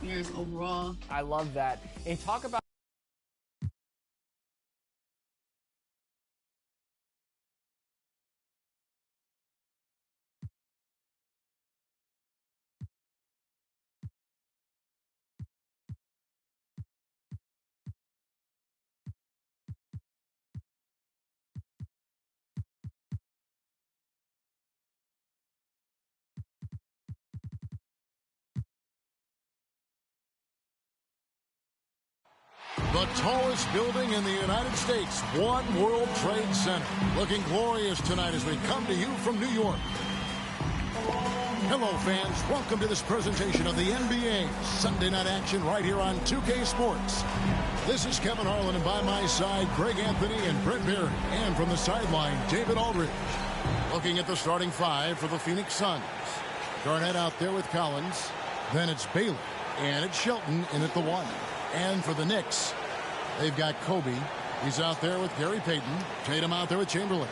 years overall. I love that. And talk about the tallest building in the United States, One World Trade Center. Looking glorious tonight as we come to you from New York. Hello, fans. Welcome to this presentation of the NBA Sunday night action right here on 2K Sports. This is Kevin Harlan, and by my side, Greg Anthony and Brett Barry. And from the sideline, David Aldridge. Looking at the starting five for the Phoenix Suns. Garnett out there with Collins. Then it's Baylor. And it's Shelton in at the one. And for the Knicks, they've got Kobe. He's out there with Gary Payton. Tatum out there with Chamberlain.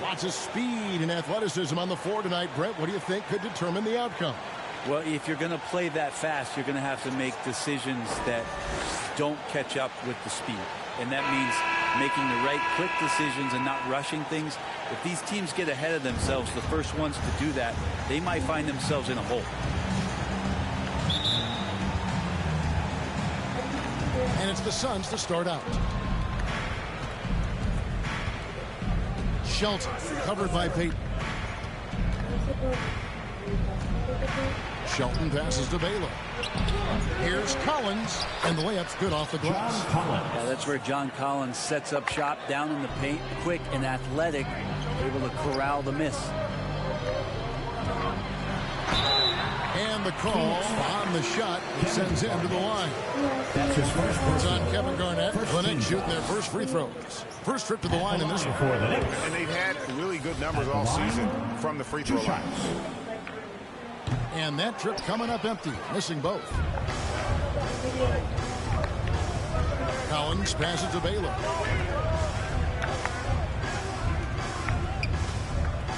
Lots of speed and athleticism on the floor tonight. Brett, what do you think could determine the outcome? Well, if you're going to play that fast, you're going to have to make decisions that don't catch up with the speed. And that means making the right quick decisions and not rushing things. If these teams get ahead of themselves, the first ones to do that, they might find themselves in a hole. And it's the Suns to start out. Shelton, covered by Payton. Shelton passes to Baylor. Here's Collins, and the layup's good off the glass. Yeah, that's where John Collins sets up shop down in the paint, quick and athletic, able to corral the miss. And the call on the shot sends him to the line. It's on Kevin Garnett. The Knicks shooting their first free throws. First trip to the line in this one. And they've had really good numbers all season from the free throw line. And that trip coming up empty, missing both. Collins passes to Baylor.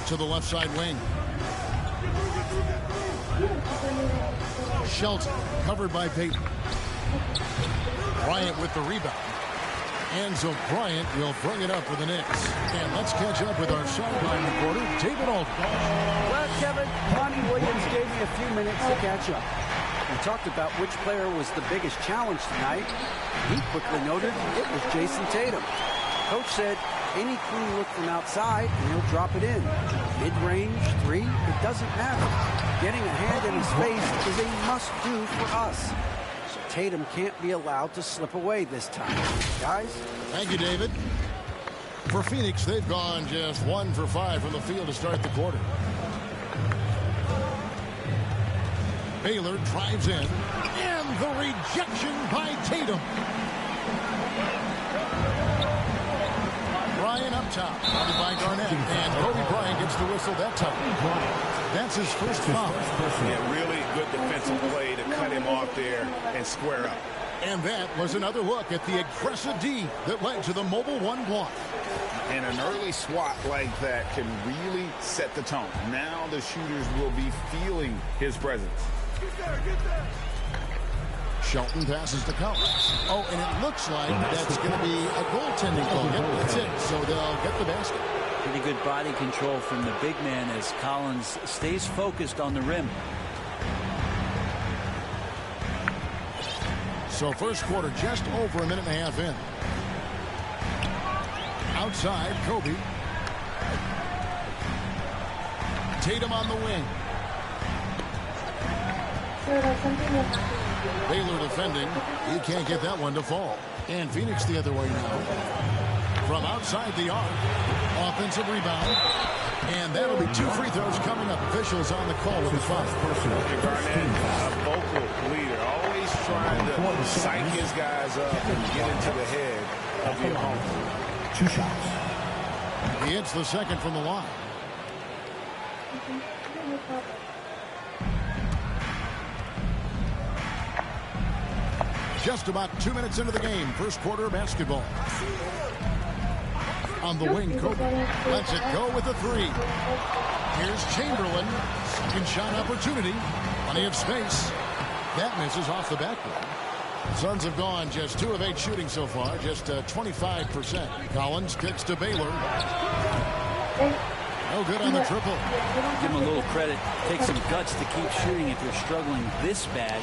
To the left side wing. Shelton, covered by Payton. Bryant with the rebound. And so Bryant will bring it up for the Knicks. And let's catch up with our sideline reporter, David Aldridge. Well, Kevin, Monty Williams gave me a few minutes to catch up. We talked about which player was the biggest challenge tonight. He quickly noted it was Jason Tatum. Coach said any clean look from outside and he'll drop it in. Mid-range, three, it doesn't matter. Getting a hand in his face is a must-do for us. So Tatum can't be allowed to slip away this time. Guys? Thank you, David. For Phoenix, they've gone just 1 for 5 from the field to start the quarter. Baylor drives in. And the rejection by Tatum. Bryant up top, guarded by Garnett. And Kobe Bryant gets the whistle that time. That's his first foul. Yeah, really good defensive play to cut him off there and square up. And that was another look at the aggressive D that led to the mobile one block. And an early swat like that can really set the tone. Now the shooters will be feeling his presence. Get there. Shelton passes to Collins. Oh, and it looks like that's going to be a goaltending call. Yep, that's it. So they'll get the basket. Pretty good body control from the big man as Collins stays focused on the rim. So first quarter just over a minute and a half in. Outside, Kobe. Tatum on the wing. Baylor defending. He can't get that one to fall. And Phoenix the other way now. From outside the arc. Offensive rebound. And that'll be 2 free throws coming up. Officials on the call with the foul. Garnett, a vocal leader, always trying to psych his guys up and get into the head of the opponent. 2 shots. He hits the second from the line. Just about 2 minutes into the game. First quarter of basketball. On the wing, Kobe lets it go with a 3. Here's Chamberlain. Second shot opportunity. Plenty of space. That misses off the backboard. Suns have gone just 2 of 8 shooting so far, just 25%. Collins kicks to Baylor. No good on the triple. Give him a little credit. Take some guts to keep shooting if you're struggling this bad.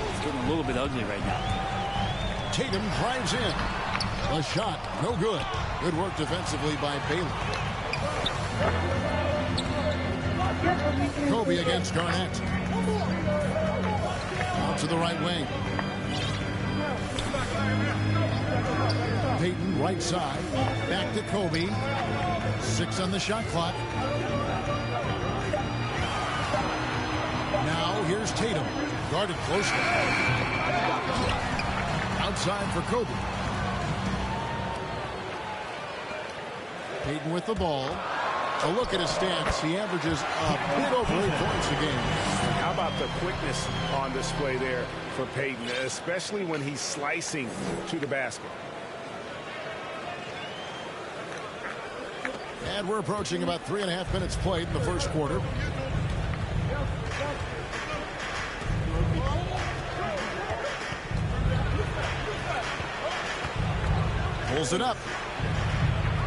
It's getting a little bit ugly right now. Tatum drives in. A shot, no good. Good work defensively by Baylor. Kobe against Garnett. Out to the right wing. Payton right side. Back to Kobe. 6 on the shot clock. Now here's Tatum. Guarded closely. Outside for Kobe. Payton with the ball. A look at his stats. He averages a bit over 8 points a game. How about the quickness on display there for Payton, especially when he's slicing to the basket. And we're approaching about 3.5 minutes played in the first quarter. Pulls it up.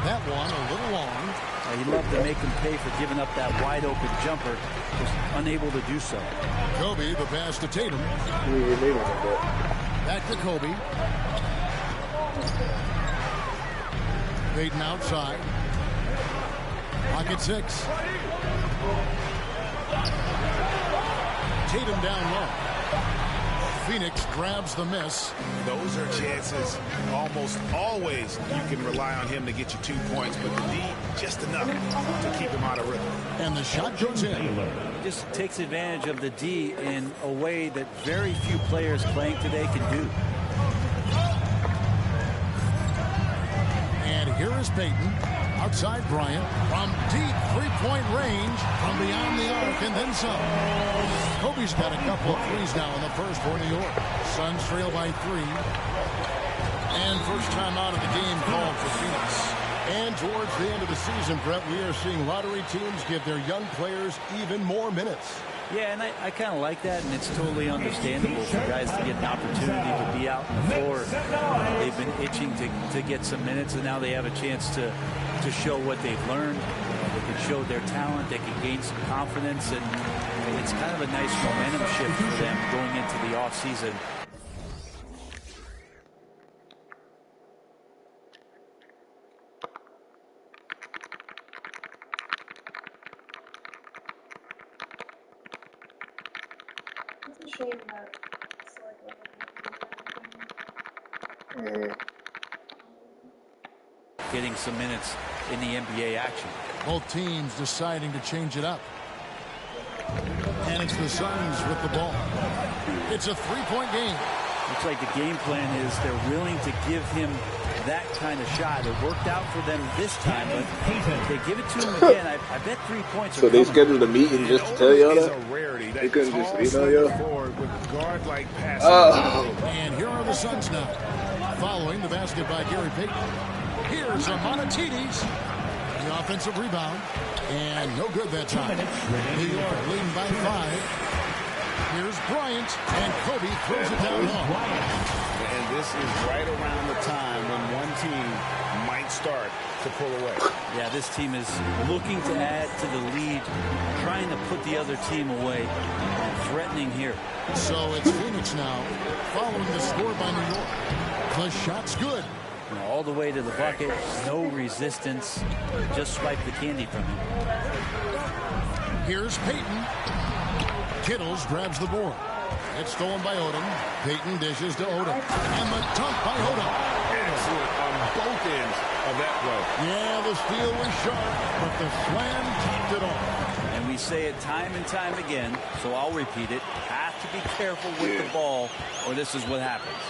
That one a little long. He'd love to make him pay for giving up that wide open jumper. Just unable to do so. Kobe, the pass to Tatum. Back to Kobe. Payton outside. Pocket 6. Tatum down low. Phoenix grabs the miss. Those are chances almost always you can rely on him to get you 2 points, but the D just enough to keep him out of rhythm. And the shot goes in. He just takes advantage of the D in a way that very few players playing today can do. And here is Payton. Outside Bryant from deep three-point range, from beyond the arc, and then some. Kobe's got a couple of threes now in the first for New York. Suns trail by 3. And first time out of the game called for Phoenix. And towards the end of the season, Brett, we are seeing lottery teams give their young players even more minutes. Yeah, and I kind of like that, and it's totally understandable for guys to get an opportunity to be out on the floor. They've been itching to get some minutes, and now they have a chance to show what they've learned. They can show their talent. They can gain some confidence, and it's kind of a nice momentum shift for them going into the offseason. It's a shame that it's like Getting some minutes in the NBA action. Both teams deciding to change it up. And it's the Suns with the ball. It's a 3-point game. Looks like the game plan is they're willing to give him that kind of shot. It worked out for them this time, but if they give it to him again, I bet 3 points are So they coming. scheduled a meeting just to tell y'all that? They couldn't just email y'all? And here are the Suns now. Following the basket by Gary Payton. Here's Amonatides. The offensive rebound. And no good that time. New York leading by 5. Here's Bryant. And Kobe throws it down low. And this is right around the time when one team might start to pull away. Yeah, this team is looking to add to the lead, trying to put the other team away, and threatening here. So it's Phoenix now, following the score by New York. The shot's good. All the way to the bucket, no resistance, just swipe the candy from him. Here's Payton. Kittles grabs the board. It's stolen by Odom. Payton dishes to Odom. And the dunk by Odom. Excellent on both ends of that play. Yeah, the steal was sharp, but the slam topped it off. And we say it time and time again, so I'll repeat it. Have to be careful with the ball, or this is what happens.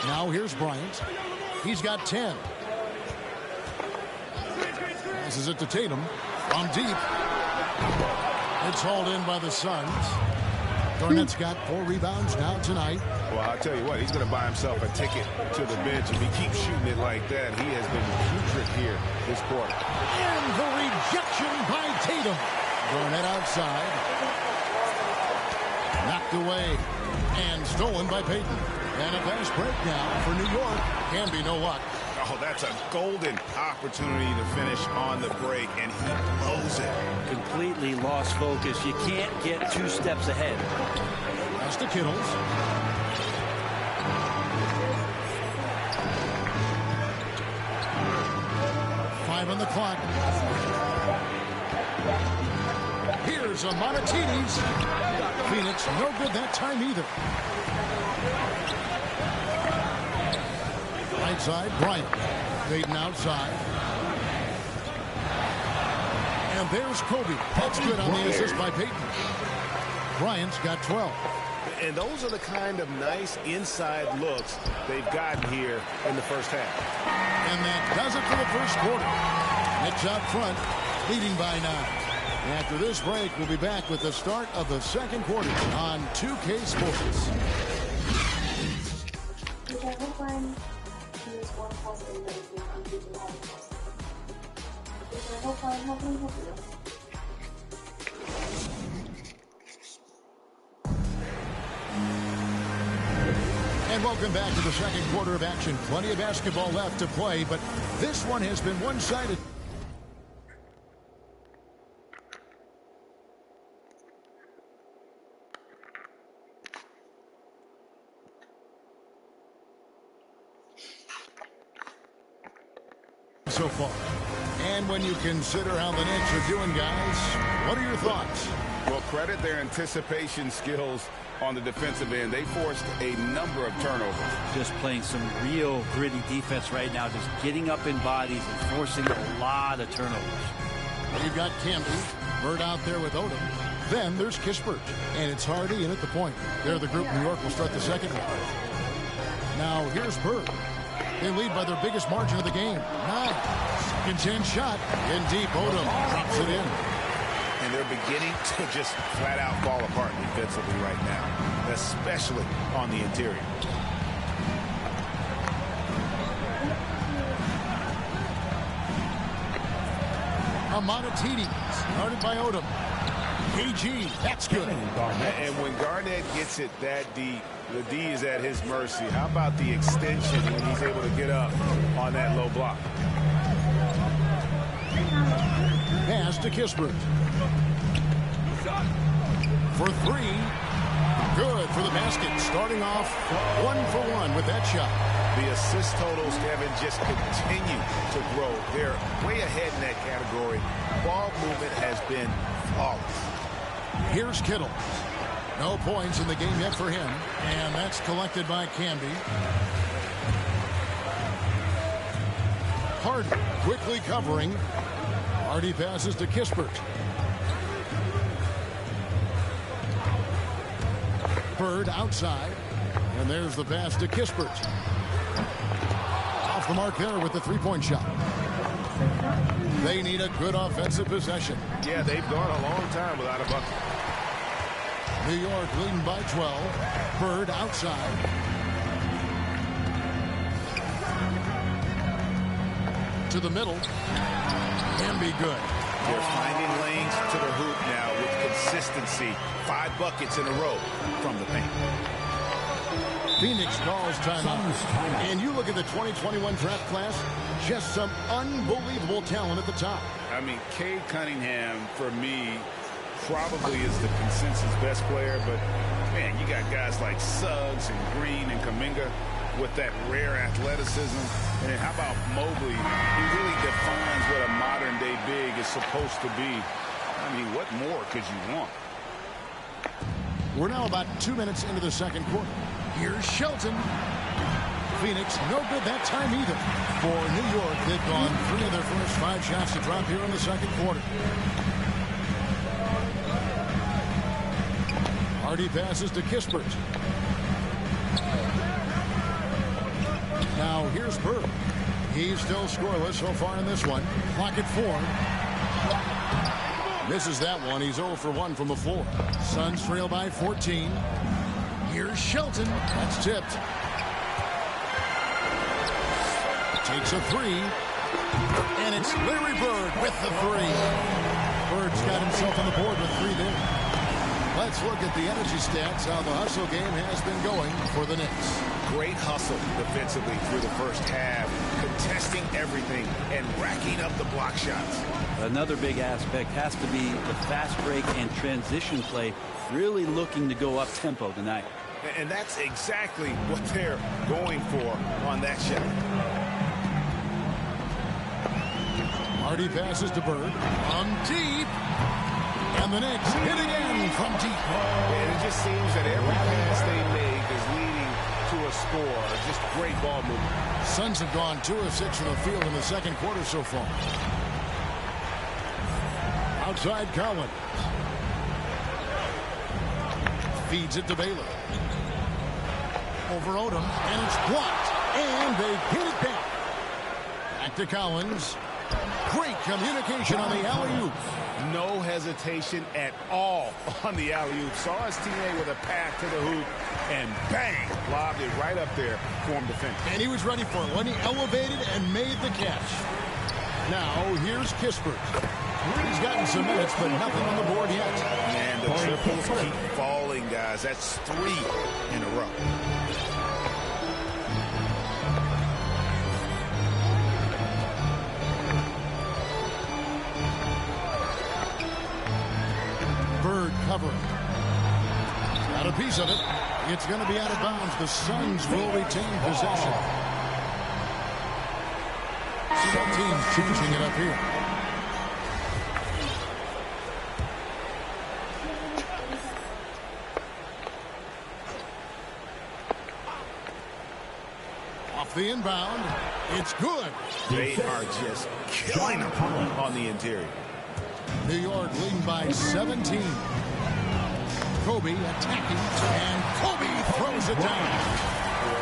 Now here's Bryant. He's got 10. Passes it to Tatum. From deep. It's hauled in by the Suns. Garnett's got 4 rebounds now tonight. Well, I'll tell you what, he's going to buy himself a ticket to the bench. If he keeps shooting it like that, he has been putrid here this quarter. And the rejection by Tatum. Garnett outside. Knocked Knocked away and stolen by Payton. And a fast break now for New York. Can be no luck. Oh, that's a golden opportunity to finish on the break, and he blows it. Completely lost focus. You can't get 2 steps ahead. Pass to Kittles. Five on the clock. Here's a Monatides. Phoenix, no good that time either. Right side, Bryant. Payton outside. And there's Kobe. That's good on the assist by Payton. Bryant's got 12. And those are the kind of nice inside looks they've gotten here in the first half. And that does it for the first quarter. Knicks out front, leading by 9. After this break, we'll be back with the start of the second quarter on 2K Sports. Which I hope I'm use one positive negative and do the other positive. Which I hope I'm helping you. And welcome back to the second quarter of action. Plenty of basketball left to play, but this one has been one-sided. So far. And when you consider how the Knicks are doing, guys, what are your thoughts? Well, credit their anticipation skills on the defensive end. They forced a number of turnovers. Just playing some real gritty defense right now, just getting up in bodies and forcing a lot of turnovers. You've got Campbell, Bird out there with Odom. Then there's Kispert, and it's Hardy in at the point. They're the group. New York will start the second one. Now here's Bird. They lead by their biggest margin of the game. 9. Second chance shot. In deep, Odom drops it in. And they're beginning to just flat out fall apart defensively right now, especially on the interior. Monatides, started by Odom. KG, that's good. And when Garnett gets it that deep, the D is at his mercy. How about the extension when he's able to get up on that low block? Pass to Kispert. For 3. Good for the basket. Starting off 1 for 1 with that shot. The assist totals, Kevin, just continue to grow. They're way ahead in that category. Ball movement has been flawless. Here's Kittle. No points in the game yet for him. And that's collected by Canby. Hardy quickly covering. Hardy passes to Kispert. Bird outside. And there's the pass to Kispert. Off the mark there with the three-point shot. They need a good offensive possession. Yeah, they've gone a long time without a bucket. New York leading by 12. Bird outside. To the middle. Can be good. They're finding lanes to the hoop now with consistency. 5 buckets in a row from the paint. Phoenix calls timeout. And you look at the 2021 draft class, just some unbelievable talent at the top. I mean, Cade Cunningham, for me, probably is the consensus best player. But, man, you got guys like Suggs and Green and Kuminga with that rare athleticism. And then how about Mobley? He really defines what a modern-day big is supposed to be. I mean, what more could you want? We're now about 2 minutes into the second quarter. Here's Shelton. Phoenix, no good that time either. For New York, they've gone 3 of their first 5 shots to drop here in the second quarter. Hardy passes to Kispert. Now here's Bird. He's still scoreless so far in this one. Clock at 4. Misses that one. He's 0 for 1 from the floor. Suns trail by 14. Here's Shelton. That's tipped. Takes a 3. And it's Larry Bird with the 3. Bird's got himself on the board with 3 there. Let's look at the energy stats, how the hustle game has been going for the Knicks. Great hustle defensively through the first half, contesting everything and racking up the block shots. Another big aspect has to be the fast break and transition play, really looking to go up tempo tonight. And that's exactly what they're going for on that shot. Marty passes to Bird on deep. And the Knicks hit again from deep. And it just seems that every pass they make is leading to a score. Just great ball movement. Suns have gone 2 of 6 from the field in the second quarter so far. Outside Collins. Feeds it to Baylor. Over Odom, and it's blocked. And they hit it back. Back to Collins. Great communication on the alley-oop. No hesitation at all on the alley-oop. Saw his teammate with a pass to the hoop, and bang, lobbed it right up there for him to finish. And he was ready for it when he elevated and made the catch. Now, here's Kispert. He's gotten some minutes, but nothing on the board yet. And the triples keep falling, guys. That's 3 in a row. Bird covering. Got a piece of it. It's going to be out of bounds. The Suns will retain possession. Some teams changing it up here. Off the inbound. It's good. They are just killing them on the interior. New York leading by 17. Kobe attacking, and Kobe throws it down.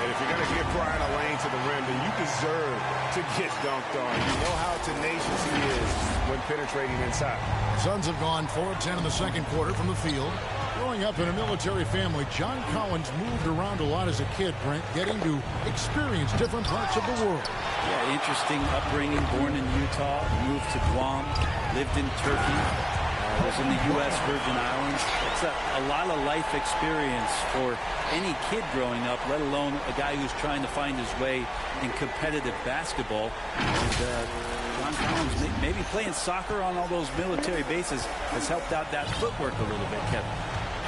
And if you're going to give Brian a lane to the rim, then you deserve to get dunked on. You know how tenacious he is when penetrating inside. Suns have gone 4 of 10 in the second quarter from the field. Growing up in a military family, John Collins moved around a lot as a kid, Brent, getting to experience different parts of the world. Yeah, interesting upbringing. Born in Utah, moved to Guam, lived in Turkey, was in the U.S. Virgin Islands. It's a lot of life experience for any kid growing up, let alone a guy who's trying to find his way in competitive basketball. And John Collins, maybe playing soccer on all those military bases, has helped out that footwork a little bit, Kevin.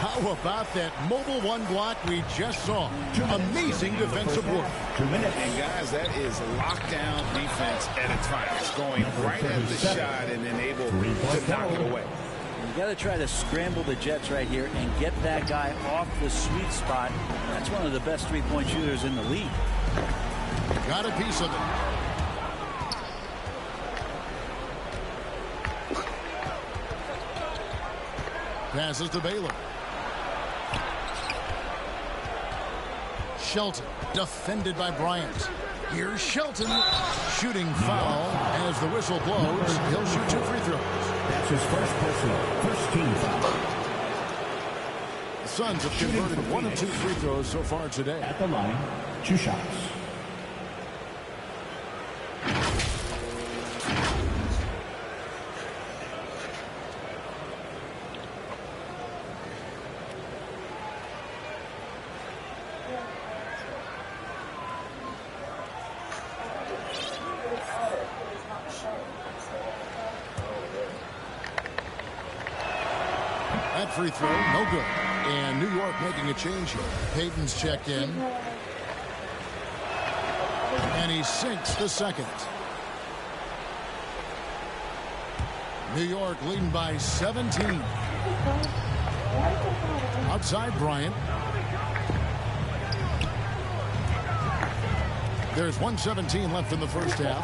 How about that mobile one block we just saw? Amazing defensive work. And guys, that is lockdown defense at its finest. Going right at the shot and then able to knock it away. You got to try to scramble the Jets right here and get that guy off the sweet spot. That's one of the best three-point shooters in the league. Got a piece of it. Passes to Baylor. Shelton, defended by Bryant. Here's Shelton, shooting foul as the whistle blows. He'll shoot 2 free throws. That's his first team foul. The Suns have converted 1 of 2 free throws so far today. At the line, 2 shots. That free throw, no good. And New York making a change here. Payton's checked in. And he sinks the second. New York leading by 17. Outside Bryant. There's 1:17 left in the first half.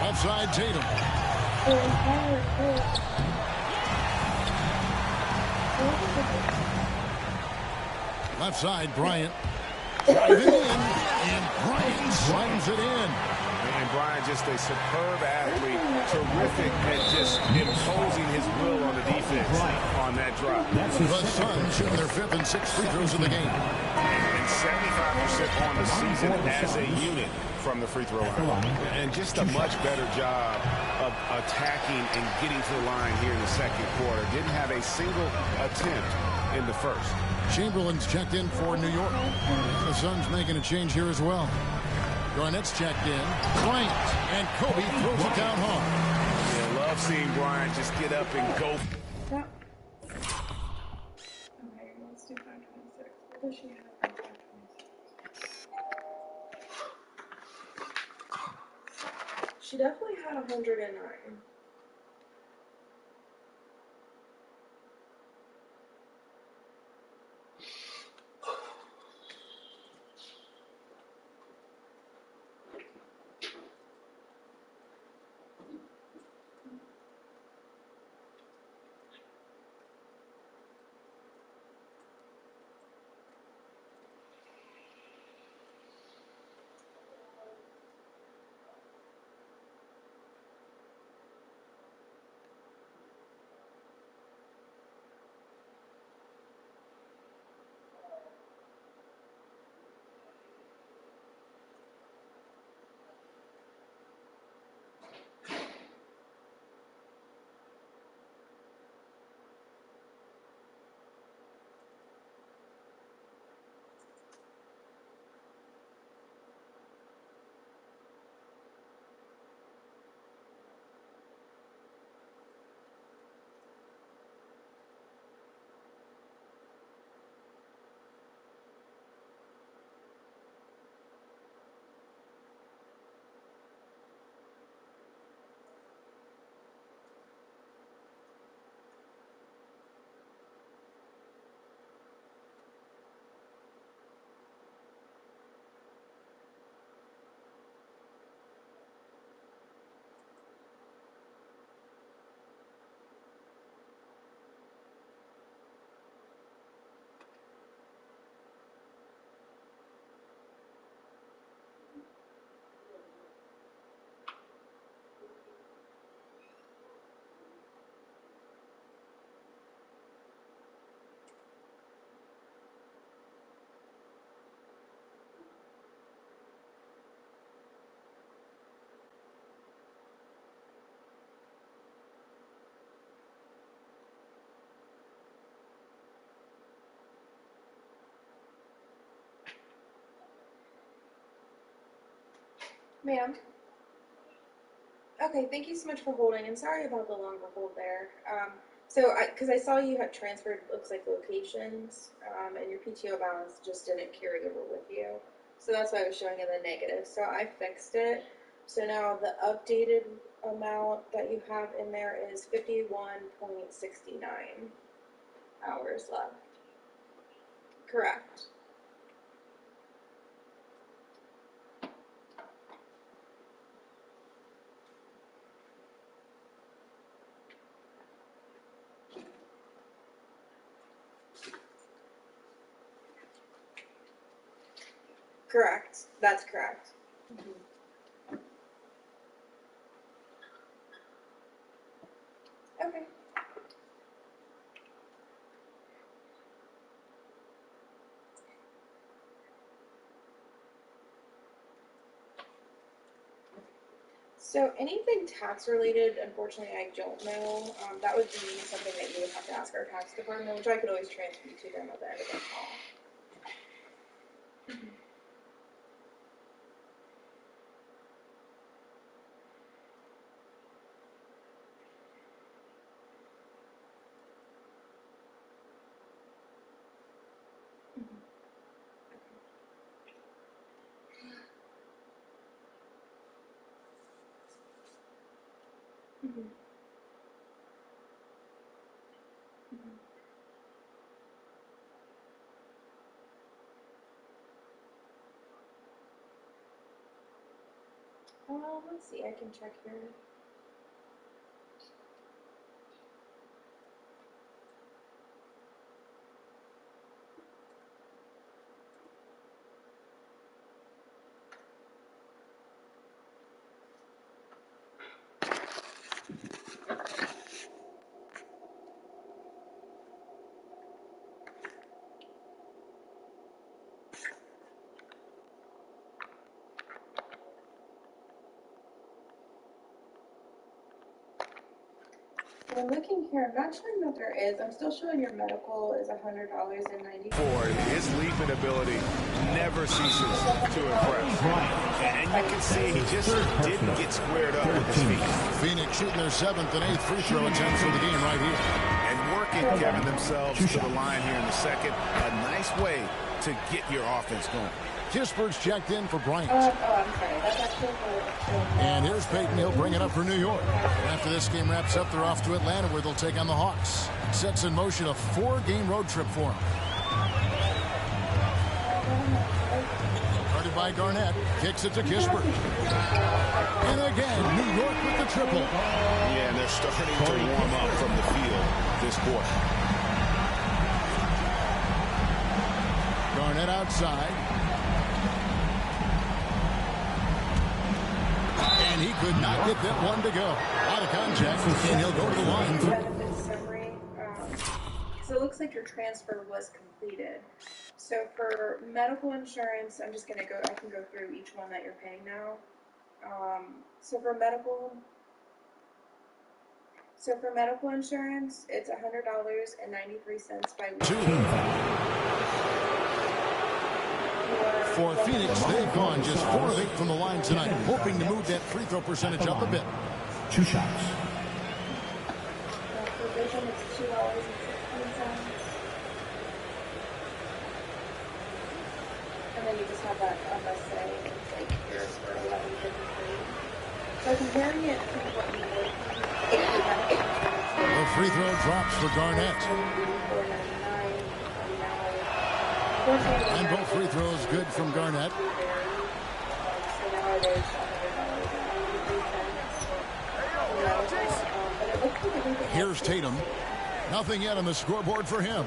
Outside Tatum. Left side, Bryant. Driving in, and Bryant slams it in. And Bryant, just a superb athlete, terrific at just imposing his will on the defense on that drop. The Suns shooting their 5th and 6th free throws of the game. And 75% on the season as a unit from the free throw line. And just a much better job of attacking and getting to the line here in the second quarter. Didn't have a single attempt in the first. Chamberlain's checked in for New York. The Suns making a change here as well. Garnett's checked in. Bryant, and Kobe throws it down hard. Yeah, love seeing Bryant just get up and go. Yeah. Okay, let's do 526. What does she have in 526? She definitely had 109. Ma'am. Okay, thank you so much for holding, and sorry about the longer hold there. Because I saw you had transferred, looks like, locations, and your PTO balance just didn't carry over with you. So that's why I was showing in the negative. So I fixed it. So now the updated amount that you have in there is 51.69 hours left. Correct. Correct. That's correct. Okay. So anything tax related, unfortunately, I don't know. That would be something that you would have to ask our tax department, which I could always transfer you to them at the end of the call. Mm-hmm. Let's see, I can check here. I'm looking here. I'm not showing that there is. I'm still showing your medical is $100.90. Ford, his leaping ability never ceases to impress. And you can see he just didn't get squared up with his feet. Phoenix shooting their 7th and 8th free throw attempts for the game right here. And working, Kevin, themselves to the line here in the second. A nice way to get your offense going. Kispert's checked in for Bryant. I'm sorry. That's actually for... And here's Peyton. He'll bring it up for New York. After this game wraps up, they're off to Atlanta, where they'll take on the Hawks. Sets in motion a 4-game road trip for them. Guarded by Garnett. Kicks it to Kispert. And again, New York with the triple. Yeah, and they're starting to warm up from the field this quarter. Garnett outside. And he could not get that one to go. Out of contact, and he'll go to the line. Benefit summary. So it looks like your transfer was completed. So for medical insurance, I'm just going to go, I can go through each one that you're paying now. So for medical insurance, it's $100.93 by week. For Phoenix, they've gone just 4 of 8 from the line tonight, hoping to move that free throw percentage up a bit. 2 shots. For vision, it's $2.16. And then you just have that FSA, it's like yours for $11.53. So comparing it to what you would, The free throw drops for Garnett. And both free throws good from Garnett. Here's Tatum. Nothing yet on the scoreboard for him.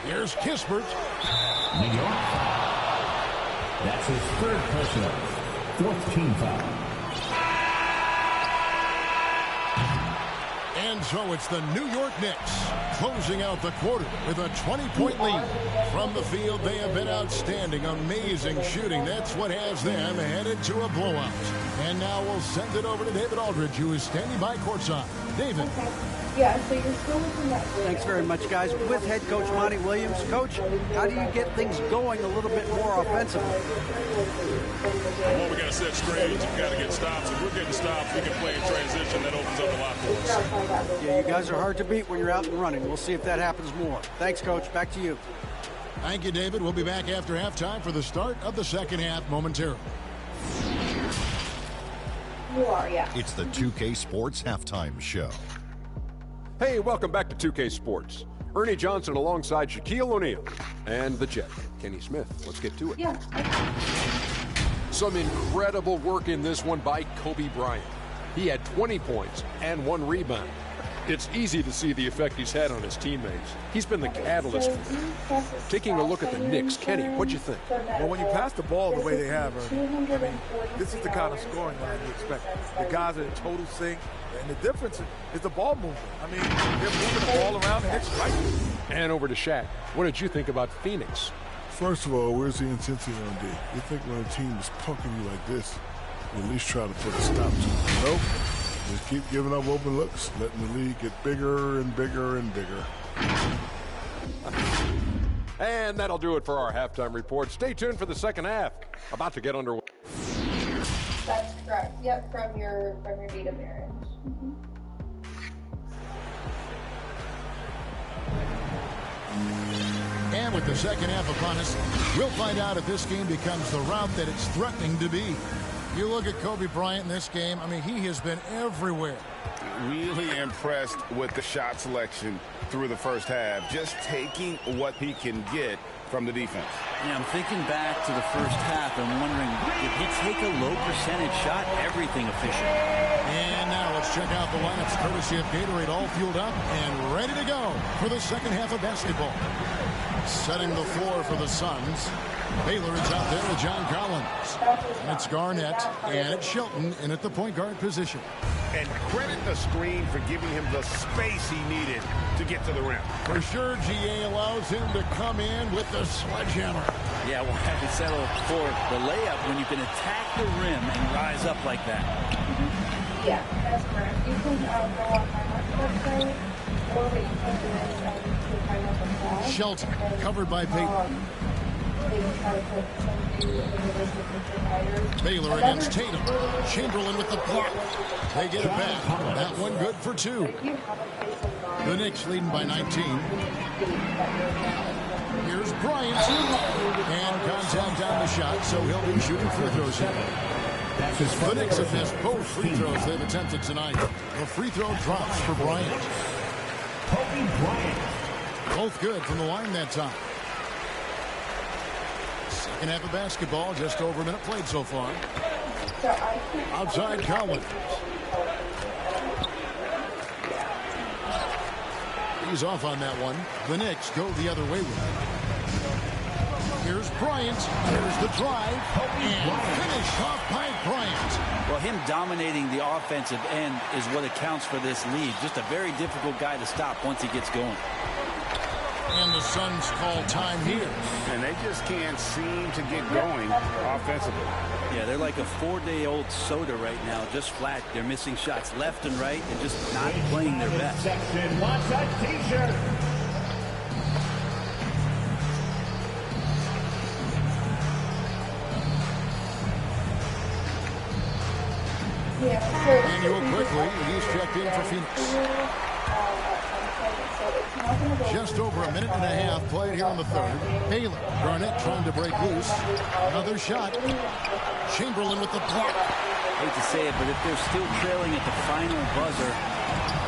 Here's Kispert. New York. That's his 3rd personal. 4th team foul. And so it's the New York Knicks closing out the quarter with a 20-point lead. From the field, they have been outstanding. Amazing shooting. That's what has them headed to a blowout. And now we'll send it over to David Aldridge, who is standing by courtside. David. Okay. Yeah, so you're still looking at... Thanks very much, guys. With head coach Monty Williams. Coach, how do you get things going a little bit more offensively? Well, we got to set screens. We've got to get stops. If we're getting stops, we can play in transition. That opens up a lot for us. Yeah, you guys are hard to beat when you're out and running. We'll see if that happens more. Thanks, Coach. Back to you. Thank you, David. We'll be back after halftime for the start of the second half momentarily. You are, yeah. It's the 2K Sports Halftime Show. Hey, welcome back to 2K Sports. Ernie Johnson alongside Shaquille O'Neal and the Jet, Kenny Smith. Let's get to it. Yeah. Some incredible work in this one by Kobe Bryant. He had 20 points and 1 rebound. It's easy to see the effect he's had on his teammates. He's been the catalyst for them. Taking a look at the Knicks, Kenny, what'd you think? Well, when you pass the ball the way they have, this is the kind of scoring line you expect. The guys are in total sync, and the difference is the ball movement. I mean, they're moving the ball around, and it's right. And over to Shaq. What did you think about Phoenix? First of all, where's the intensity on D? You think when a team is punking you like this, you at least try to put a stop to it. Nope. Just keep giving up open looks, letting the league get bigger and bigger and bigger. And that'll do it for our halftime report. Stay tuned for the second half. About to get underway. That's correct. Yep, from your date of marriage. And with the second half upon us, we'll find out if this game becomes the route that it's threatening to be. You look at Kobe Bryant in this game, I mean, he has been everywhere. Really impressed with the shot selection through the first half, just taking what he can get from the defense. Yeah, I'm thinking back to the first half and wondering, did he take a low percentage shot? Everything efficient. And now let's check out the lineups courtesy of Gatorade, all fueled up and ready to go for the second half of basketball. Setting the floor for the Suns. Baylor is out there with John Collins. And it's Garnett and it's Shelton in at the point guard position. And credit the screen for giving him the space he needed to get to the rim. For sure, GA allows him to come in with the sledgehammer. Yeah, well, I had to settle for the layup when you can attack the rim and rise up like that. Yeah, that's correct. You can go on my website, or what you can do is you can find out the blog. Shelton, covered by Peyton. They will try to put some new individual providers. Baylor against Tatum. Chamberlain with the block. They get it back. That one good for 2. The Knicks leading by 19. Here's Bryant. And contact on the shot, so he'll be shooting free throws here. The Knicks have missed both free throws they've attempted tonight. The free throw drops for Bryant. Both good from the line that time. Second half of basketball, just over a minute played so far. Outside Collins. He's off on that one. The Knicks go the other way with it. Here's Bryant. Here's the drive. And finished off by Bryant. Well, him dominating the offensive end is what accounts for this lead. Just a very difficult guy to stop once he gets going. And the Suns call time here. And they just can't seem to get going offensively. Yeah, they're like a 4-day-old soda right now, just flat. They're missing shots left and right and just not playing their best. Section wants a t-shirt. Manuel quickly, he's checked in for Phoenix. Just over a minute and a half played here in the third. Baylor, Garnett trying to break loose. Another shot. Chamberlain with the block. Hate to say it, but if they're still trailing at the final buzzer,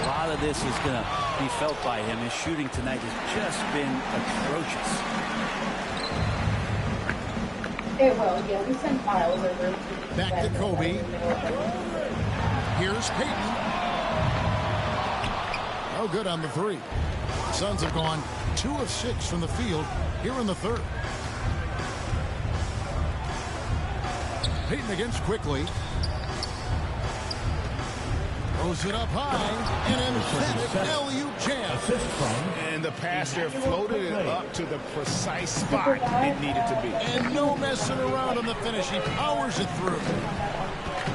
a lot of this is going to be felt by him. His shooting tonight has just been atrocious. It will, yeah. We send files over. Back to Kobe. Here's Peyton. No good on the 3. Suns have gone 2 of 6 from the field here in the third. Peyton against quickly. Throws it up high. An emphatic alley-oop jam. And the pass there floated it up to the precise spot it needed to be. And no messing around on the finish. He powers it through.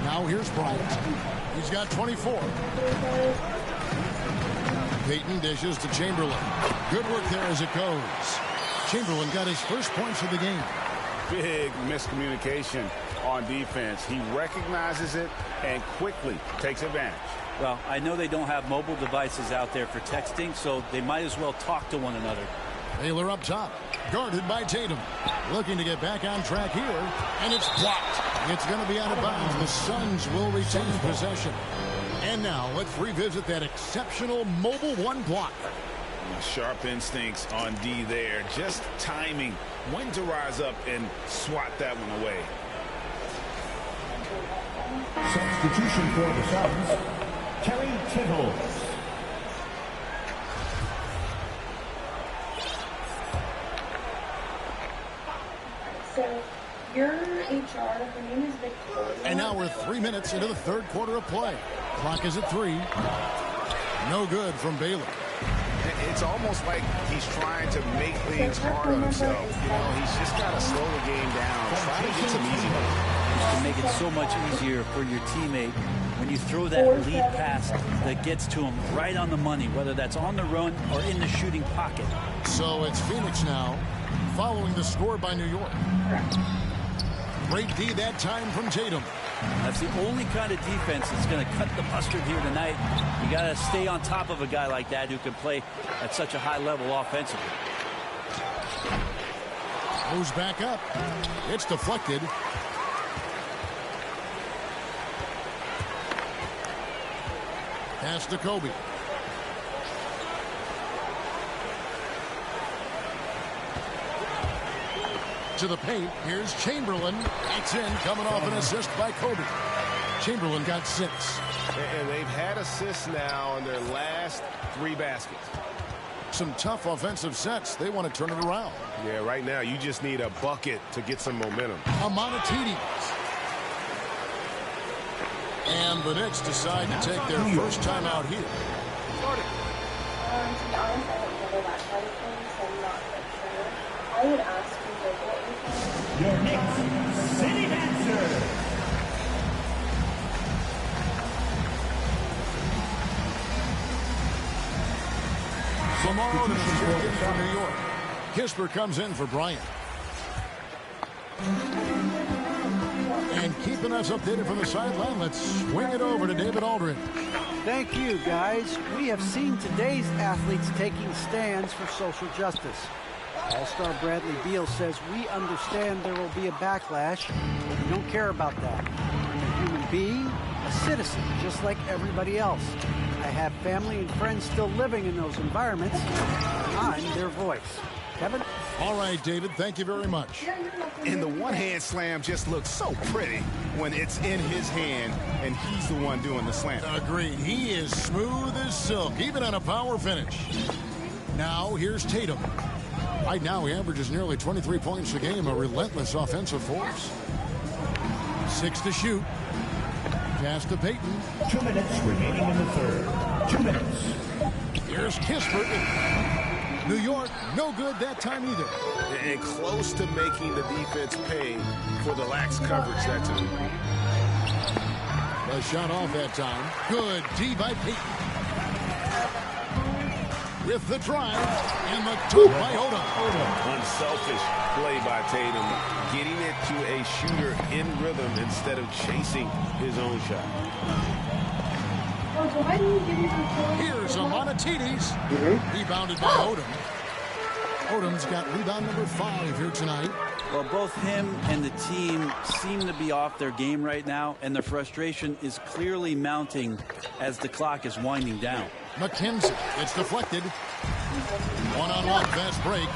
Now here's Bryant. He's got 24. Peyton dishes to Chamberlain. Good work there as it goes. Chamberlain got his first points of the game. Big miscommunication on defense. He recognizes it and quickly takes advantage. Well, I know they don't have mobile devices out there for texting, so they might as well talk to one another. Baylor up top, guarded by Tatum. Looking to get back on track here, and it's blocked. It's going to be out of bounds. The Suns will retain possession. And now let's revisit that exceptional mobile 1 block. Sharp instincts on D there. Just timing when to rise up and swat that one away. Substitution for the Suns, Terry Tittle. So, your HR, her name is Victoria. And now we're 3 minutes into the third quarter of play. Clock is at 3. No good from Baylor. It's almost like he's trying to make things hard on himself. You know, he's just got to slow the game down, try to get some easy ones. To make it so much easier for your teammate when you throw that lead pass that gets to him right on the money, whether that's on the run or in the shooting pocket. So it's Phoenix now, following the score by New York. Great D that time from Tatum. That's the only kind of defense that's going to cut the mustard here tonight. You got to stay on top of a guy like that who can play at such a high level offensively. Moves back up. It's deflected. Pass to Kobe. To the paint. Here's Chamberlain. It's in, coming off an assist by Kobe. Chamberlain got 6. And they've had assists now on their last 3 baskets. Some tough offensive sets. They want to turn it around. Yeah, right now you just need a bucket to get some momentum. Amonatidi. And the Knicks decide to take their first time out here. To be honest, I don't know that side of things, so I'm not quite sure. I would ask you what you think. Your Knicks City Dancer. Lamar Odom is checked in for New York. Kispert comes in for Bryant. And keeping us updated from the sideline, let's swing it over to David Aldridge. Thank you, guys. We have seen today's athletes taking stands for social justice. All-star Bradley Beal says, we understand there will be a backlash, but we don't care about that. I'm a human being, a citizen, just like everybody else. I have family and friends still living in those environments. I'm their voice. Kevin? All right, David, thank you very much. And the one-hand slam just looks so pretty when it's in his hand and he's the one doing the slam. Agreed. He is smooth as silk, even on a power finish. Now, here's Tatum. Right now, he averages nearly 23 points a game, a relentless offensive force. 6 to shoot. Pass to Payton. 2 minutes remaining in the third. 2 minutes. Here's Kispert. New York, no good that time either. And close to making the defense pay for the lax coverage that time. The shot off that time. Good D by Payton. With the drive and the toe by Odom. Unselfish play by Tatum, getting it to a shooter in rhythm instead of chasing his own shot. Here's Amonatides. Rebounded by Odom. Odom's got rebound number 5 here tonight. Well, both him and the team seem to be off their game right now, and the frustration is clearly mounting as the clock is winding down. McKenzie, it's deflected. One-on-one fast break.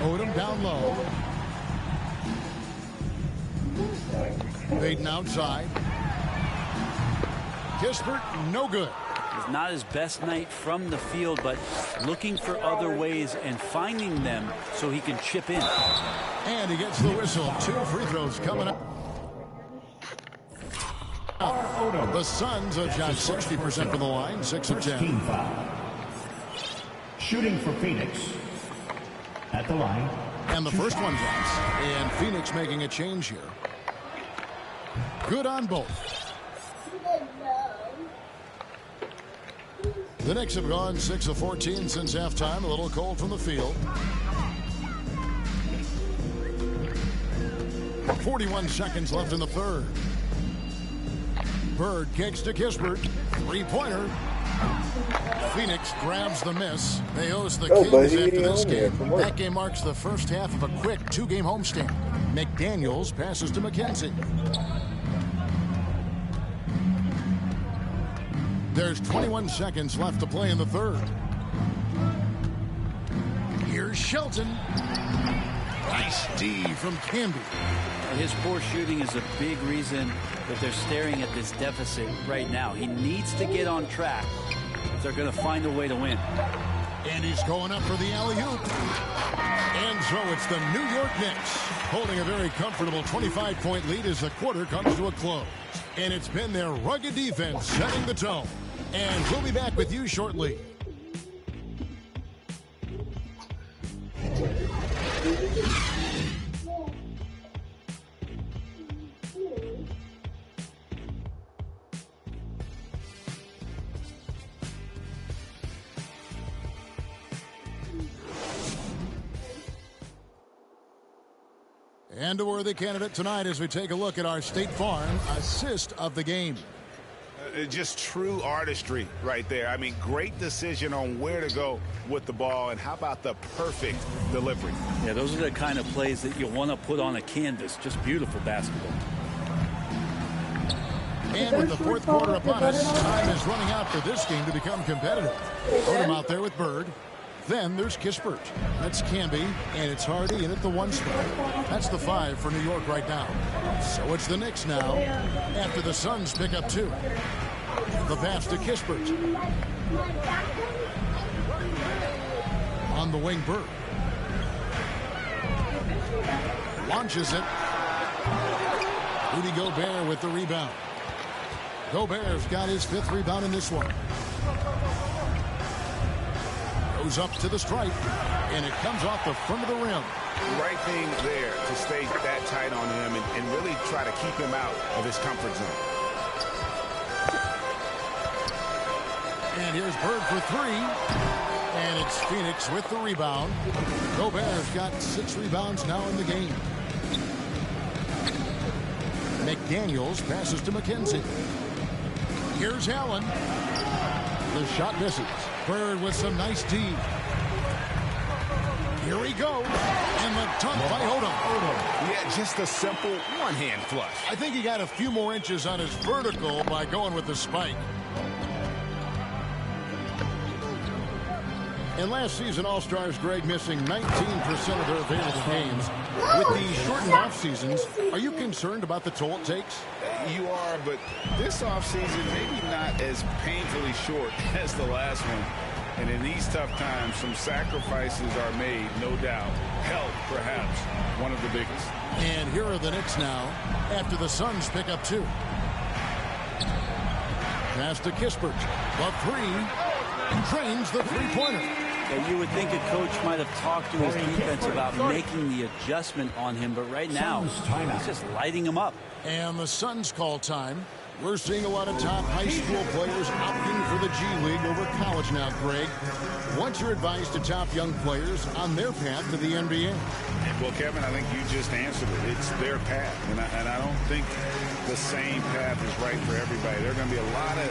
Odom down low. Payton outside. Kispert, no good. It's not his best night from the field, but looking for other ways and finding them so he can chip in. And he gets the whistle. 2 free throws coming up. The Suns have shot 60% from the line, 6 of 10. Shooting for Phoenix. At the line. And the first one drops. And Phoenix making a change here. Good on both. The Knicks have gone 6 of 14 since halftime. A little cold from the field. 41 seconds left in the third. Bird kicks to Kispert. 3-pointer. Phoenix grabs the miss. They host the Kings after this game. That game marks the first half of a quick 2-game homestand. McDaniels passes to McKenzie. There's 21 seconds left to play in the third. Here's Shelton. Nice D from Camby. His poor shooting is a big reason that they're staring at this deficit right now. He needs to get on track if they're going to find a way to win. And he's going up for the alley-oop. And so it's the New York Knicks holding a very comfortable 25-point lead as the quarter comes to a close. And it's been their rugged defense setting the tone. And we'll be back with you shortly. And a worthy candidate tonight as we take a look at our State Farm assist of the game. Just true artistry right there. I mean, great decision on where to go with the ball, and how about the perfect delivery? Yeah, those are the kind of plays that you want to put on a canvas. Just beautiful basketball. And with the fourth quarter upon us, time is running out for this game to become competitive. Odom out there with Bird. Then there's Kispert. That's Camby, and it's Hardy in at the 1 spot. That's the 5 for New York right now. So it's the Knicks now after the Suns pick up 2. The pass to Kispert. On the wing, Bird. Launches it. Rudy Gobert with the rebound. Gobert's got his 5th rebound in this one. Goes up to the stripe, and it comes off the front of the rim. Right thing there to stay that tight on him and really try to keep him out of his comfort zone. And here's Bird for three. And it's Phoenix with the rebound. Gobert's got 6 rebounds now in the game. McDaniels passes to McKenzie. Here's Allen. The shot misses. Bird with some nice D. Here we go. And the dunk by Odom. Yeah, just a simple one-hand flush. I think he got a few more inches on his vertical by going with the spike. And last season, All-Stars, Greg, missing 19% of their available games. With the shortened off-seasons, are you concerned about the toll it takes? You are, but this offseason maybe not as painfully short as the last one. And in these tough times, some sacrifices are made, no doubt. Health, perhaps, one of the biggest. And here are the Knicks now, after the Suns pick up 2. Pass to Kispert. The 3. Drains the three-pointer. Yeah, you would think a coach might have talked to his defense about making the adjustment on him, but right now, he's just lighting him up. And the Suns call time. We're seeing a lot of top high school players opting for the G League over college now, Greg. What's your advice to top young players on their path to the NBA? Well, Kevin, I think you just answered it. It's their path, and I don't think the same path is right for everybody. There are going to be a lot of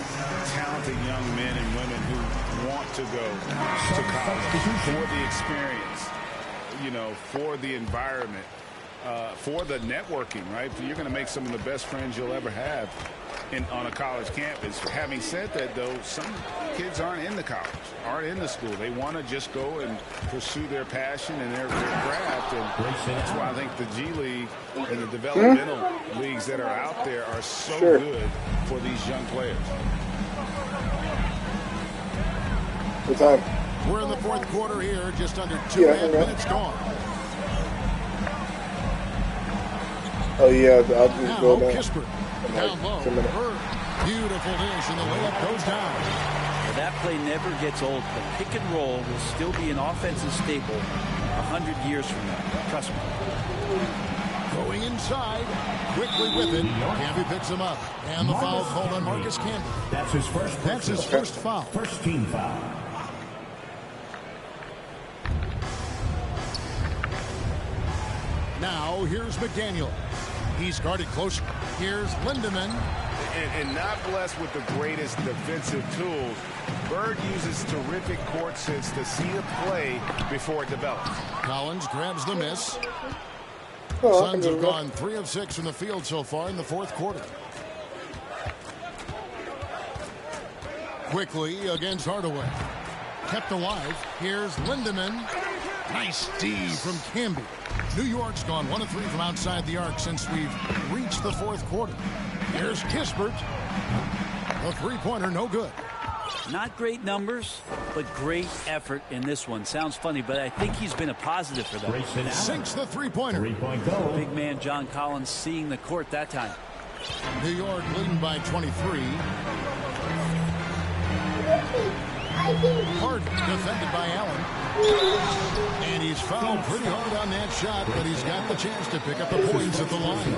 talented young men and women who want to go to college for the experience, you know, for the environment, for the networking, right? You're going to make some of the best friends you'll ever have on a college campus. Having said that, though, some kids aren't in the college, aren't in the school. They want to just go and pursue their passion and their craft, and that's why I think the G League and the developmental leagues that are out there are so good for these young players. What time? We're in the fourth quarter here, just under 2.5 minutes gone. Oh, yeah, I'll just go down. Kispert. Down low. Bird. Beautiful dish, and the layup goes down. Well, that play never gets old. The pick and roll will still be an offensive staple 100 years from now. Trust me. Going inside, quickly with it. Camby picks him up. And the foul called on Marcus Camby. That's his first foul. First team foul. Now, here's McDaniel. He's guarded close. Here's Lindemann. And not blessed with the greatest defensive tools. Bird uses terrific court sense to see a play before it develops. Collins grabs the miss. Suns have gone 3 of 6 from the field so far in the fourth quarter. Quickly against Hardaway. Kept alive. Here's Lindemann. Nice D from Camby. New York's gone 1 of 3 from outside the arc since we've reached the fourth quarter. Here's Kispert. The three-pointer, no good. Not great numbers, but great effort in this one. Sounds funny, but I think he's been a positive for them. Sinks the three-pointer. Big man John Collins seeing the court that time. New York leading by 23. Hard defended by Allen. And he's fouled pretty hard on that shot, but he's got the chance to pick up the points at the line.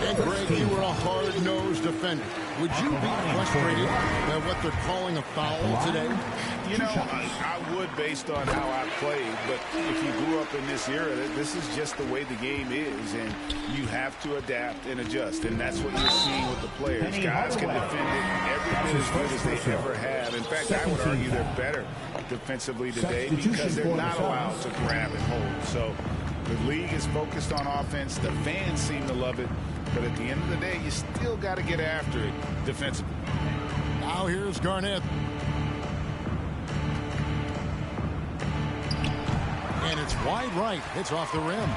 And Greg, you were a hard-nosed defender. Would you be frustrated by what they're calling a foul today? You know, I would based on how I played, but if you grew up in this era, this is just the way the game is, and you have to adapt and adjust, and that's what you're seeing with the players. Guys can defend it every bit as good as they ever have. In fact, I would argue they're better defensively today because they're not allowed to grab and hold. So the league is focused on offense. The fans seem to love it, but at the end of the day, you still got to get after it defensively. Now here's Garnett. And it's wide right. It's off the rim.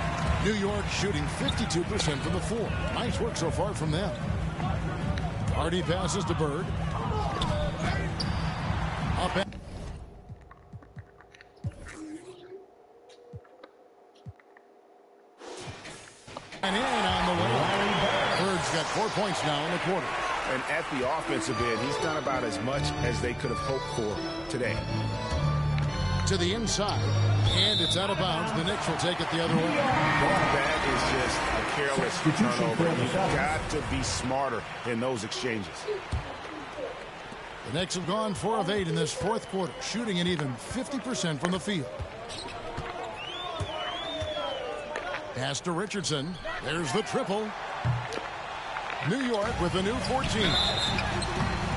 New York shooting 52% from the floor. Nice work so far from them. Hardy passes to Bird. Up and in on the way. Bird's got 4 points now in the quarter. And at the offensive end, he's done about as much as they could have hoped for today. To the inside, and it's out of bounds. The Knicks will take it the other way. That is just a careless turnover. You've got to be smarter in those exchanges. The Knicks have gone 4 of 8 in this fourth quarter, shooting an even 50% from the field. Pass to Richardson. There's the triple. New York with a new 14.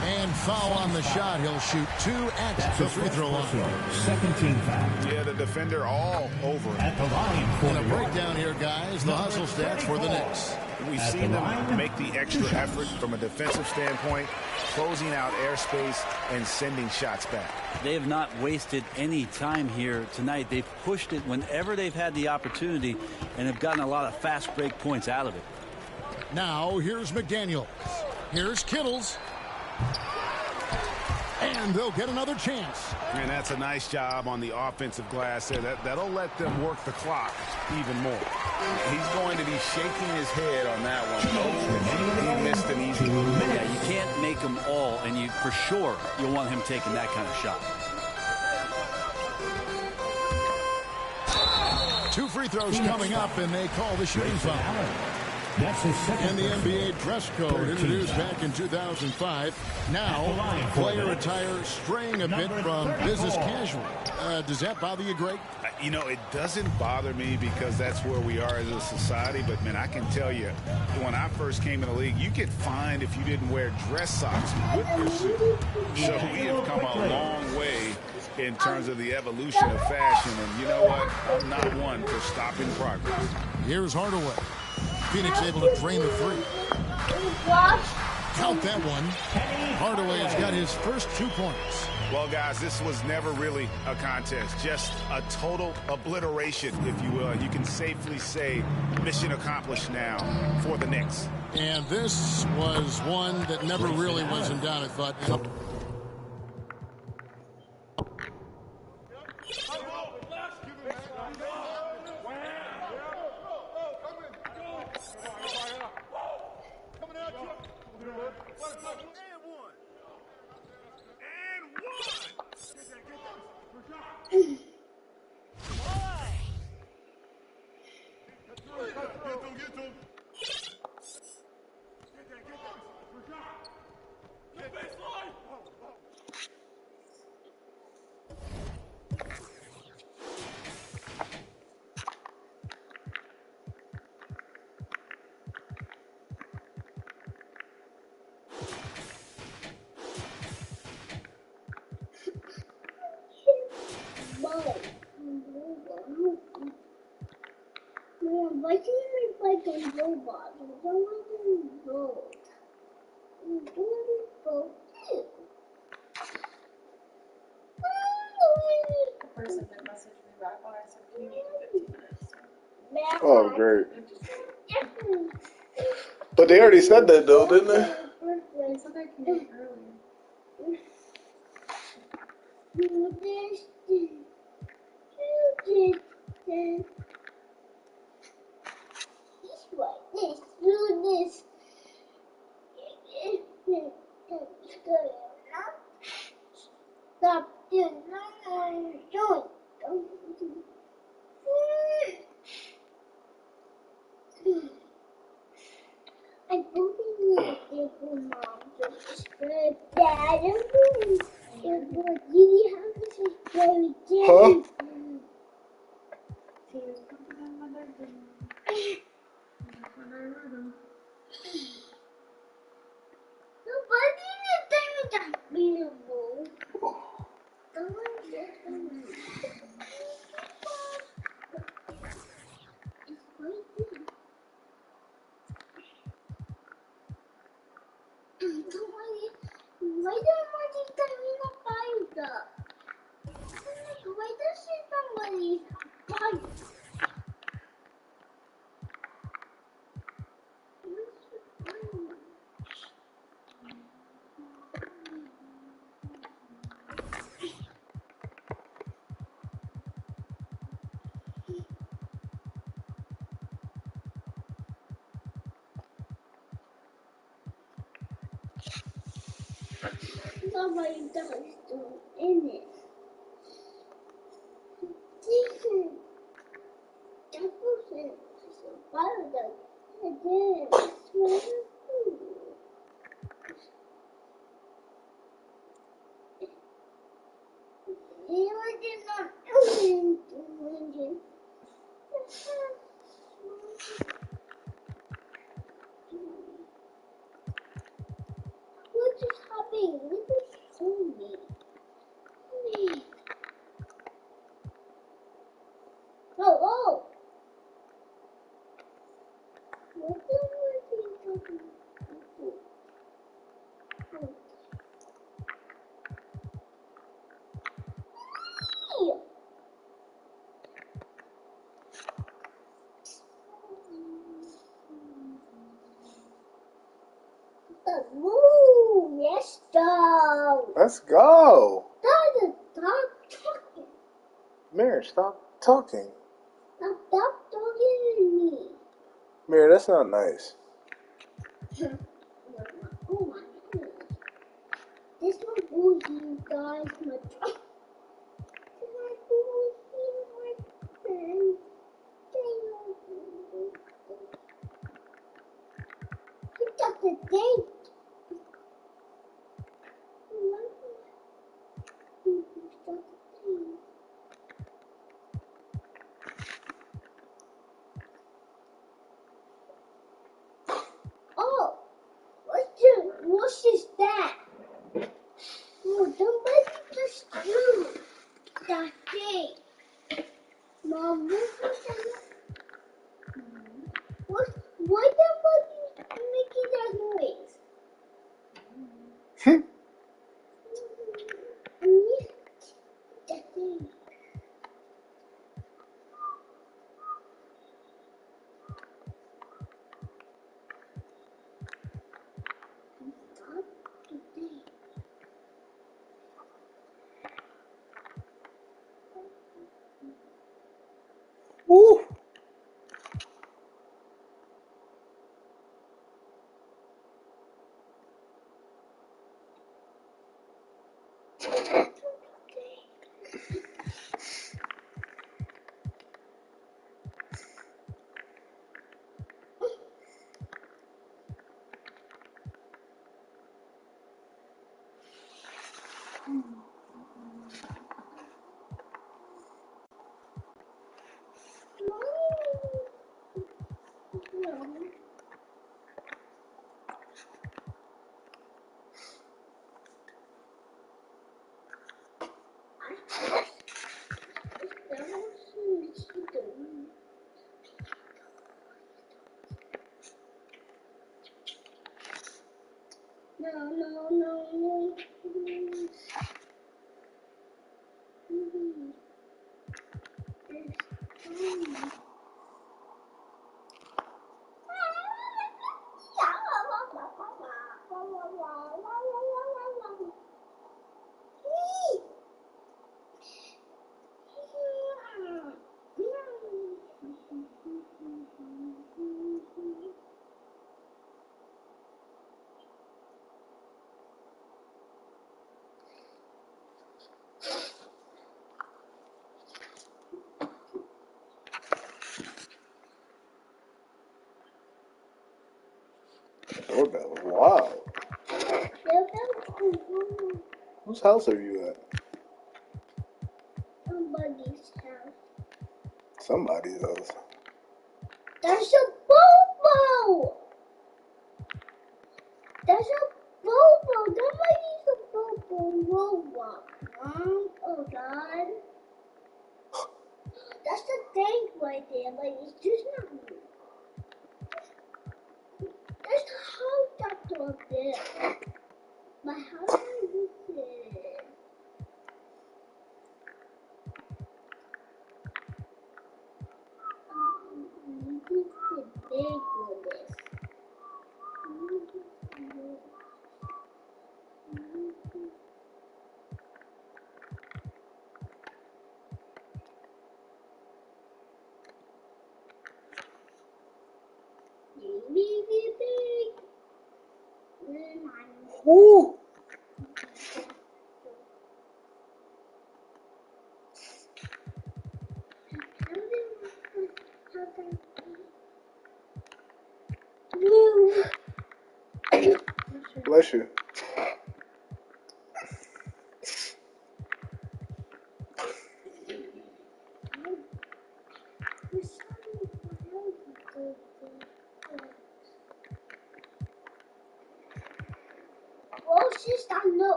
And foul on the shot. He'll shoot 2 at the free throw line. Second team foul. Yeah, the defender all over it. At the line for and a breakdown here, guys. The hustle stats for the Knicks. We've seen them make the extra effort from a defensive standpoint, closing out airspace and sending shots back. They have not wasted any time here tonight. They've pushed it whenever they've had the opportunity and have gotten a lot of fast break points out of it. Now here's McDaniels. Here's Kittles. And they'll get another chance. And that's a nice job on the offensive glass there. That'll let them work the clock even more. He's going to be shaking his head on that one. He missed an easy one. Yeah, you can't make them all, and you for sure you'll want him taking that kind of shot. 2 free throws coming up, and they call the shooting foul. That's his second. And the NBA dress code introduced back in 2005. Now, player attire straying a bit from business casual. Does that bother you, Greg? You know, it doesn't bother me because that's where we are as a society. But, man, I can tell you, when I first came in the league, you get fined if you didn't wear dress socks with your suit. So we have come a long way in terms of the evolution of fashion. And you know what? I'm not one for stopping progress. Here's Hardaway. Phoenix able to drain the 3. Count that one. Hardaway has got his first 2 points. Well, guys, this was never really a contest. Just a total obliteration, if you will. You can safely say mission accomplished now for the Knicks. And this was one that never really was in doubt, I thought. Why can't we play the robot? I don't want to vote. I want to vote too. The person that messaged me back when I said, can you make it 15 minutes? Oh, great. But they already said that, though, didn't they? They said they can do it early. Stop doing that. I don't think it will mom just good. Dad, it will really have to very good. Somebody does in it. Decent. That wasn't fire that I did. What is happening? What is holding? Oh! What the hell is talking about? Woo! Let's go! Let's go! Stop talking. Mary, stop talking. Stop talking to me. Mary, that's not nice. Oh my goodness. This one goes you guys much. Pick up the date. Oh, what's just that? Oh, somebody just threw that thing. Mom, why somebody making that noise? That thing. Woo! No. Doorbell. Wow. Whose house are you at? Somebody's house. Somebody's house. There's a Bobo! There's a Bobo! Somebody's a Bobo robot. Mom, oh God. That's the tank right there, but it's just not me. There's a helicopter up there. But how do I do this? This is the big one. This. Woo! Bless you.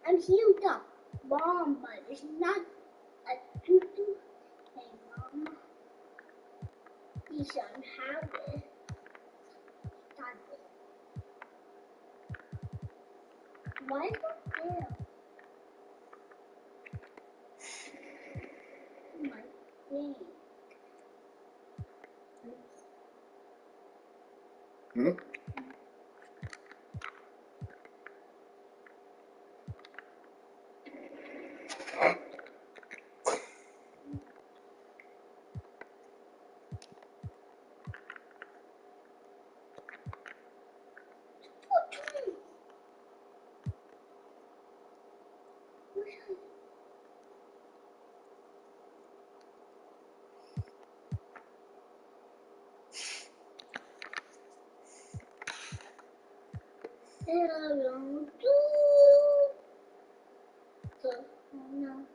I'm healed up. Mom, but it's not a tutu. Hey, Mom. You shouldn't have it. Stop it. Why is it there? My thing. Hmm? No,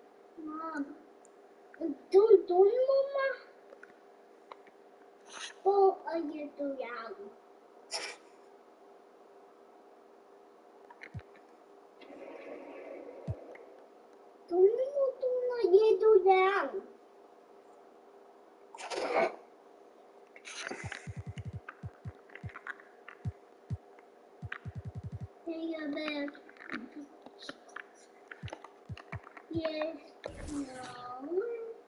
Mom. Don't, Mama. Oh, I get to yell. Don't I get to yell. Take a bed. Yes. No.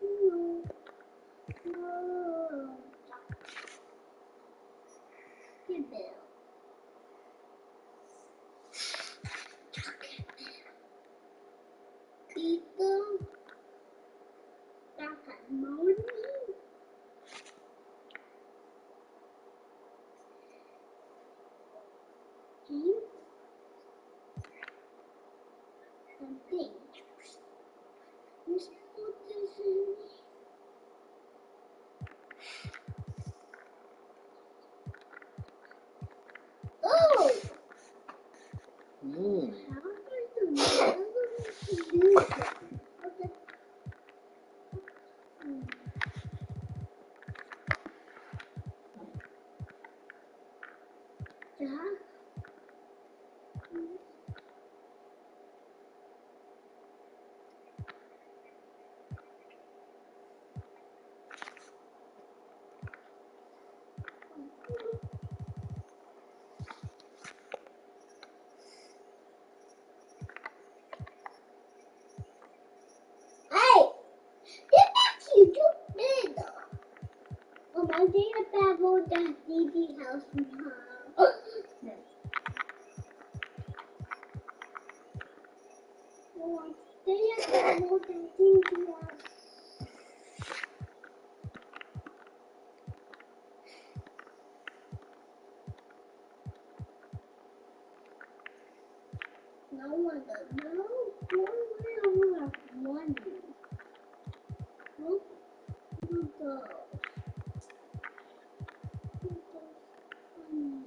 No. No. Get there. People that have money. Something. Let's put this in. Oh! Mm. How am I doing? How am I doing? Okay. Yeah. Hey! Get back here, too big! Oh, my data babbled that DD house from her. Oh, data babbled that DD house. No one does. No one will have money. Nope. Who does? Who does money?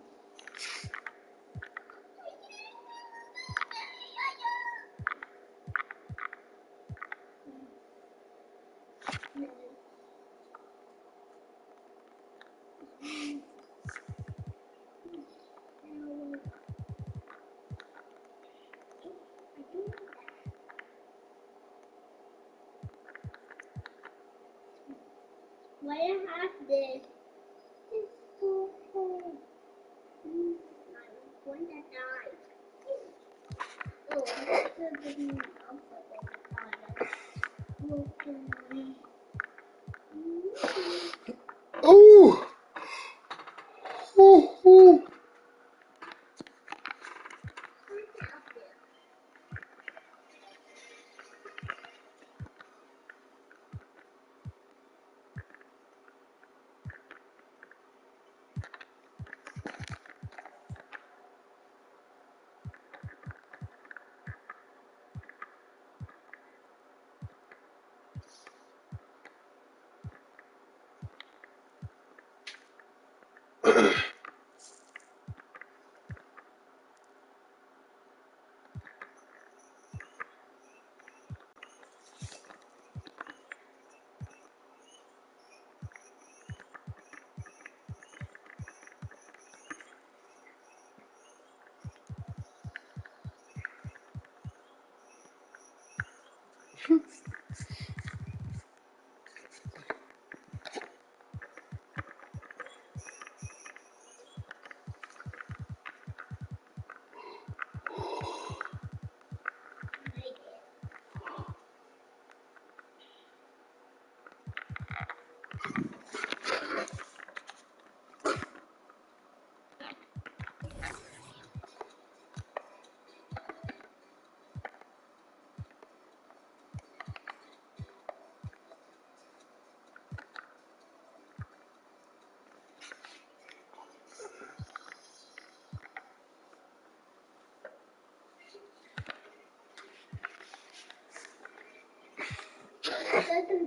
Why I have this? It's so cold. I'm going to die. Oh, I'm going to up Ooh! Ooh, ooh.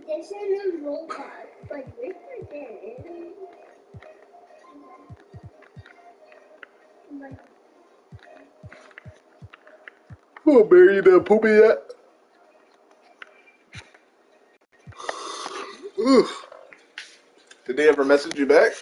This is a robot, but this is Oh, Barry, you done poopy yet? Oof. Did they ever message you back?